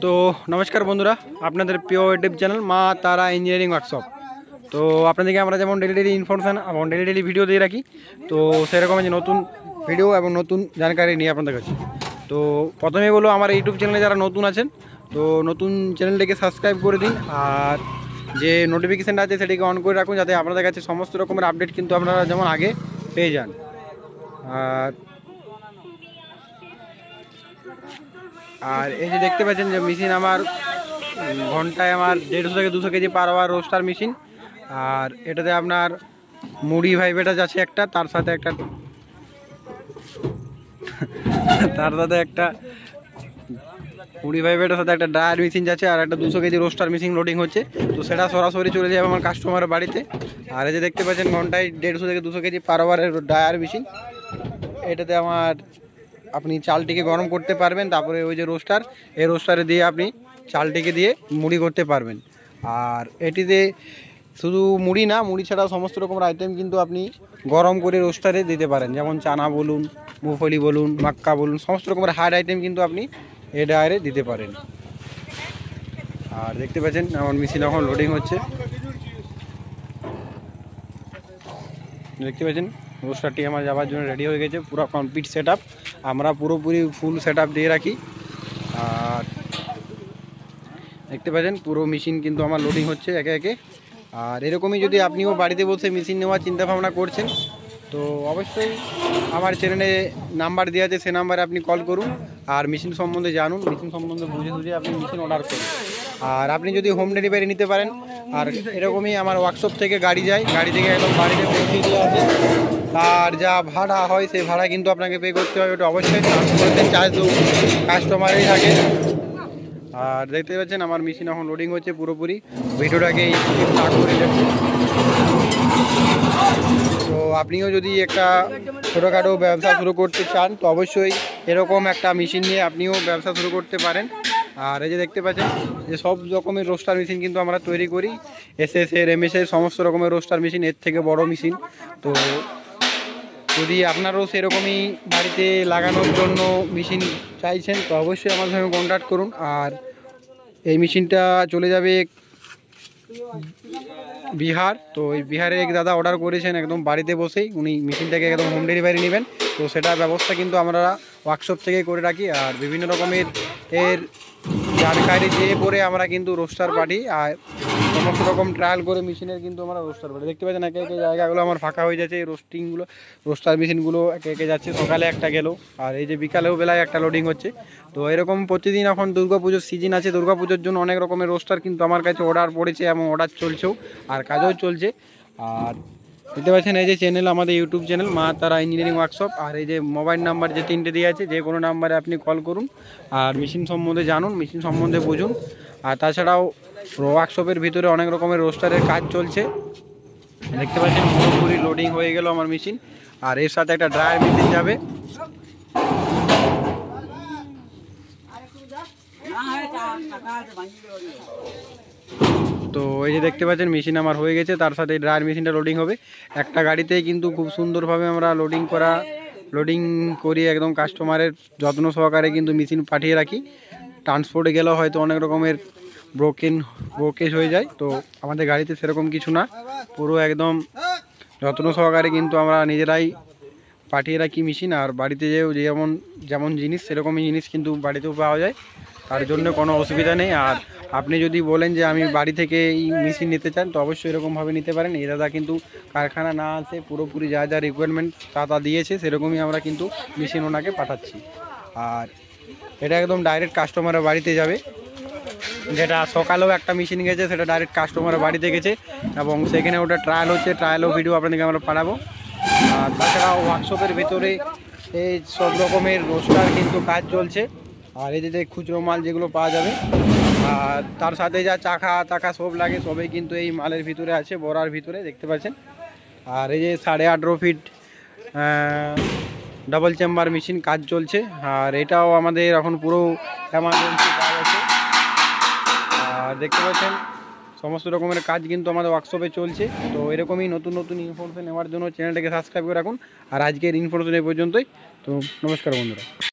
তো নমস্কার বন্ধুরা, আপনাদের প্রিয় ইউটিউব চ্যানেল মা তারা ইঞ্জিনিয়ারিং ওয়ার্কশপ। তো আপনাদেরকে আমরা যেমন ডেলি ইনফরমেশান এবং ডেলি ভিডিও দিয়ে রাখি, তো সেরকম যে নতুন ভিডিও এবং নতুন জানকারি নিয়ে আপনাদের কাছে। তো প্রথমে বলো, আমার ইউটিউব চ্যানেলে যারা নতুন আছেন তো নতুন চ্যানেলটিকে সাবস্ক্রাইব করে দিন, আর যে নোটিফিকেশানটা আছে সেটিকে অন করে রাখুন, যাতে আপনাদের কাছে সমস্ত রকমের আপডেট কিন্তু আপনারা যেমন আগে পেয়ে যান। আর এই যে দেখতে পাচ্ছেন যে মেশিন আমার ঘন্টায় আমার 150 থেকে 200 kg per hour roaster machine. আর এটাতে আপনার মুড়ি ভাইবেটাজ আছে একটা, তার সাথে একটা মুড়ি ভাইবেটার সাথে একটা ড্রায়ার মেশিন যাচ্ছে, আর একটা 200 কেজি রোস্টার মেশিন লোডিং হচ্ছে। তো সেটা সরাসরি চলে যাবে আমার কাস্টমারের বাড়িতে। আর এই যে দেখতে পাচ্ছেন ঘন্টায় 150 থেকে 200 কেজি পার আওয়ারের ড্রায়ার মেশিন। এটাতে আমার আপনি চালটিকে গরম করতে পারবেন, তারপরে ওই যে রোস্টার, এই রোস্টারে দিয়ে আপনি চালটিকে দিয়ে মুড়ি করতে পারবেন। আর এটিতে শুধু মুড়ি না, মুড়ি ছাড়া সমস্ত রকমের আইটেম কিন্তু আপনি গরম করে রোস্টারে দিতে পারেন, যেমন চানা বলুন, মুগফলি বলুন, মাক্কা বলুন, সমস্ত রকমের হার্ড আইটেম কিন্তু আপনি এই ড্রায়ারে দিতে পারেন। আর দেখতে পাচ্ছেন আমার মেশিন এখন লোডিং হচ্ছে। দেখতে পাচ্ছেন রোস্টারটি আমার যাওয়ার জন্য রেডি হয়ে গেছে, পুরো কমপ্লিট সেট আপ। আমরা পুরোপুরি ফুল সেট আপ দিয়ে রাখি। আর দেখতে পাচ্ছেন পুরো মেশিন কিন্তু আমার লোডিং হচ্ছে একে একে। আর এরকমই যদি আপনিও বাড়িতে বসে মেশিন নেওয়ার চিন্তাভাবনা করছেন, তো অবশ্যই আমার চ্যানেলে নাম্বার দেওয়া আছে, সে নাম্বারে আপনি কল করুন আর মেশিন সম্বন্ধে জানুন, মেশিন সম্বন্ধে বুঝে আপনি মেশিন অর্ডার করুন। আর আপনি যদি হোম ডেলিভারি নিতে পারেন, আর এরকমই আমার ওয়ার্কশপ থেকে গাড়ি যায়, গাড়ি থেকে একদম বাড়িতে পৌঁছে দিয়ে আসে। আর যা ভাড়া হয় সেই ভাড়া কিন্তু আপনাকে পে করতে হবে, ওটা অবশ্যই ট্রান্সপোর্টের চার্জ তো কাস্টমারেই থাকে। আর দেখতে পাচ্ছেন আমার মেশিন এখন লোডিং হচ্ছে পুরোপুরি। ভিডিওটাকে স্টার্ট করে দেবেন। তো আপনিও যদি একটা ছোটোখাটো ব্যবসা শুরু করতে চান, তো অবশ্যই এরকম একটা মেশিন নিয়ে আপনিও ব্যবসা শুরু করতে পারেন। আর এই যে দেখতে পাচ্ছেন যে সব রকমের রোস্টার মেশিন কিন্তু আমরা তৈরি করি, এসএসের, এমএসের, সমস্ত রকমের রোস্টার মেশিন, এর থেকে বড় মেশিন। তো যদি আপনারও সেরকমই বাড়িতে লাগানোর জন্য মেশিন চাইছেন, তো অবশ্যই আমার সঙ্গে কন্ট্যাক্ট করুন। আর এই মেশিনটা চলে যাবে বিহার। তো এই বিহারে এক দাদা অর্ডার করেছেন একদম বাড়িতে বসেই, উনি মেশিনটাকে একদম হোম ডেলিভারি নেবেন। তো সেটা ব্যবস্থা কিন্তু আমরা ওয়ার্কশপ থেকে করে রাখি। আর বিভিন্ন রকমের এর জানকারি দিয়ে পরে আমরা কিন্তু রোস্টার পাঠি, আর সমস্ত রকম ট্রায়াল করে মেশিনের কিন্তু আমরা রোস্টার পাঠি। দেখতে পাচ্ছেন একে একে জায়গাগুলো আমার ফাঁকা হয়ে যাচ্ছে, এই রোস্টার মেশিনগুলো একে একে যাচ্ছে। সকালে একটা গেল, আর এই যে বিকালেও বেলায় একটা লোডিং হচ্ছে। তো এরকম প্রতিদিন এখন দুর্গাপুজোর সিজন আছে, দুর্গাপুজোর জন্য অনেক রকমের রোস্টার কিন্তু আমার কাছে অর্ডার পড়েছে এবং অর্ডার চলছেও, আর কাজও চলছে। আর দেখতে পাচ্ছেন এই যে চ্যানেল, আমাদের ইউটিউব চ্যানেল মা তারা ইঞ্জিনিয়ারিং ওয়ার্কশপ। আর এই যে মোবাইল নাম্বার যে 3টে দিয়ে আছে, যে কোনো নাম্বারে আপনি কল করুন আর মেশিন সম্বন্ধে জানুন, মেশিন সম্বন্ধে বুঝুন। আর তাছাড়াও ওয়ার্কশপের ভিতরে অনেক রকমের রোস্টারের কাজ চলছে। দেখতে পাচ্ছেন পুরোপুরি লোডিং হয়ে গেল আমার মেশিন। আর এর সাথে একটা ড্রায়ার মেশিন যাবে। তো এই যে দেখতে পাচ্ছেন মেশিন আমার হয়ে গেছে, তার সাথে ড্রায়ার মেশিনটা লোডিং হবে। একটা গাড়িতেই কিন্তু খুব সুন্দরভাবে আমরা লোডিং করি, একদম কাস্টমারের যত্ন সহকারে কিন্তু মেশিন পাঠিয়ে রাখি। ট্রান্সপোর্টে গেলেও হয়তো অনেক রকমের ব্রোকেজ হয়ে যায়, তো আমাদের গাড়িতে সেরকম কিছু না, পুরো একদম যত্ন সহকারে কিন্তু আমরা নিজেরাই পাঠিয়ে রাখি মেশিন। আর বাড়িতে যেও যেমন জিনিস সেরকমই জিনিস কিন্তু বাড়িতেও পাওয়া যায়, তার জন্য কোনো অসুবিধা নেই। আর আপনি যদি বলেন যে আমি বাড়ি থেকে এই মেশিন নিতে চান, তো অবশ্যই এরকমভাবে নিতে পারেন। এই দাদা কিন্তু কারখানা না আছে, পুরোপুরি যা যা রিকোয়ারমেন্ট তা দিয়েছে সেরকমই আমরা কিন্তু মেশিন ওনাকে পাঠাচ্ছি। আর এটা একদম ডাইরেক্ট কাস্টমারের বাড়িতে যাবে। যেটা সকালেও একটা মেশিন গেছে, সেটা ডাইরেক্ট কাস্টমারের বাড়িতে গেছে এবং সেখানে ওটা ট্রায়াল হচ্ছে, ট্রায়ালও ভিডিও আপনাদেরকে আমরা পাঠাবো। আর তাছাড়াও ওয়ার্কশপের ভেতরে এই সব রকমের রোস্টার কিন্তু কাজ চলছে। আর এই যে খুচরো মাল যেগুলো পাওয়া যাবে, আর তার সাথে যা চাকা সব লাগে, সবই কিন্তু এই মালের ভিতরে আছে, বড়ার ভিতরে দেখতে পাচ্ছেন। আর এই যে 18.5 ফিট ডাবল চেম্বার মেশিন কাজ চলছে। আর এটাও আমাদের এখন পুরো এমার্জেন্সি কাজ আছে। আর দেখতে পাচ্ছেন সমস্ত রকমের কাজ কিন্তু আমাদের ওয়ার্কশপে চলছে। তো এরকমই নতুন ইনফরমেশন নেওয়ার জন্য চ্যানেলটাকে সাবস্ক্রাইব করে রাখুন। আর আজকের ইনফরমেশন এই পর্যন্তই। তো নমস্কার বন্ধুরা।